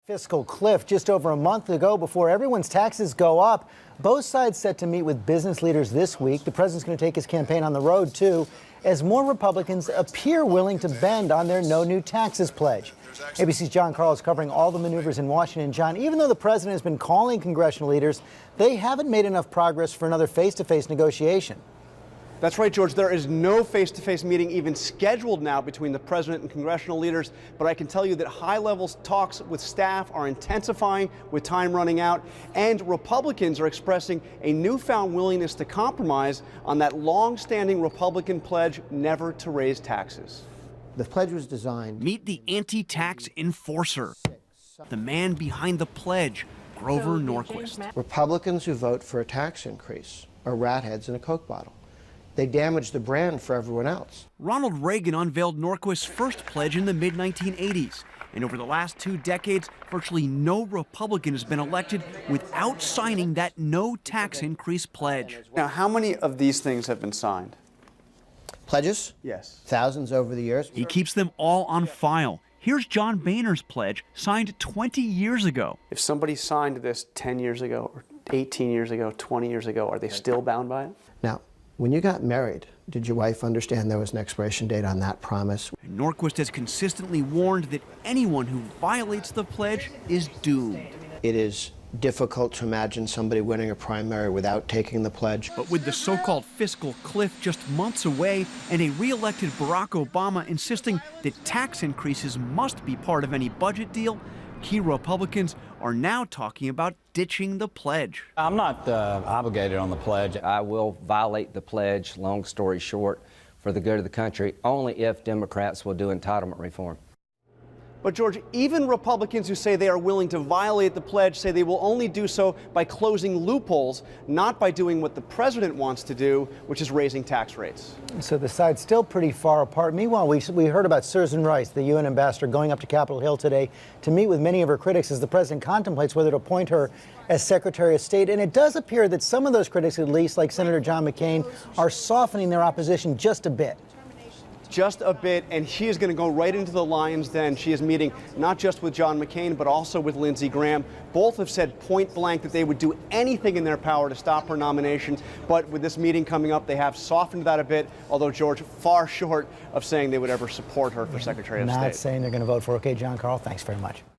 Fiscal cliff just over a month ago before everyone's taxes go up. Both sides set to meet with business leaders this week. The president's going to take his campaign on the road, too, as more Republicans appear willing to bend on their no new taxes pledge. ABC's John Carl is covering all the maneuvers in Washington. John, even though the president has been calling congressional leaders, they haven't made enough progress for another face-to-face negotiation. That's right, George. There is no face-to-face meeting even scheduled now between the president and congressional leaders, but I can tell you that high-level talks with staff are intensifying with time running out, and Republicans are expressing a newfound willingness to compromise on that long-standing Republican pledge never to raise taxes. The pledge was designed... Meet the anti-tax enforcer, the man behind the pledge, Grover Norquist. Republicans who vote for a tax increase are rat heads in a Coke bottle. They damage the brand for everyone else. Ronald Reagan unveiled Norquist's first pledge in the mid-1980s. And over the last 2 decades, virtually no Republican has been elected without signing that no tax increase pledge. Now, how many of these things have been signed? Pledges? Yes. Thousands over the years. He keeps them all on file. Here's John Boehner's pledge, signed 20 years ago. If somebody signed this 10 years ago, or 18 years ago, 20 years ago, are they still bound by it? Now, when you got married, did your wife understand there was an expiration date on that promise? And Norquist has consistently warned that anyone who violates the pledge is doomed. It is difficult to imagine somebody winning a primary without taking the pledge. But with the so-called fiscal cliff just months away and a re-elected Barack Obama insisting that tax increases must be part of any budget deal, key Republicans are now talking about ditching the pledge. I'm not obligated on the pledge. I will violate the pledge, long story short, for the good of the country, only if Democrats will do entitlement reform. But, George, even Republicans who say they are willing to violate the pledge say they will only do so by closing loopholes, not by doing what the president wants to do, which is raising tax rates. So the side's still pretty far apart. Meanwhile, we heard about Susan Rice, the UN ambassador, going up to Capitol Hill today to meet with many of her critics as the president contemplates whether to appoint her as Secretary of State. And it does appear that some of those critics, at least, like Senator John McCain, are softening their opposition just a bit. Just a bit, and she is going to go right into the lion's den. She is meeting not just with John McCain, but also with Lindsey Graham. Both have said point blank that they would do anything in their power to stop her nomination. But with this meeting coming up, they have softened that a bit, although, George, far short of saying they would ever support her for Secretary of State. Not saying they're going to vote for her. Okay, John Carl, thanks very much.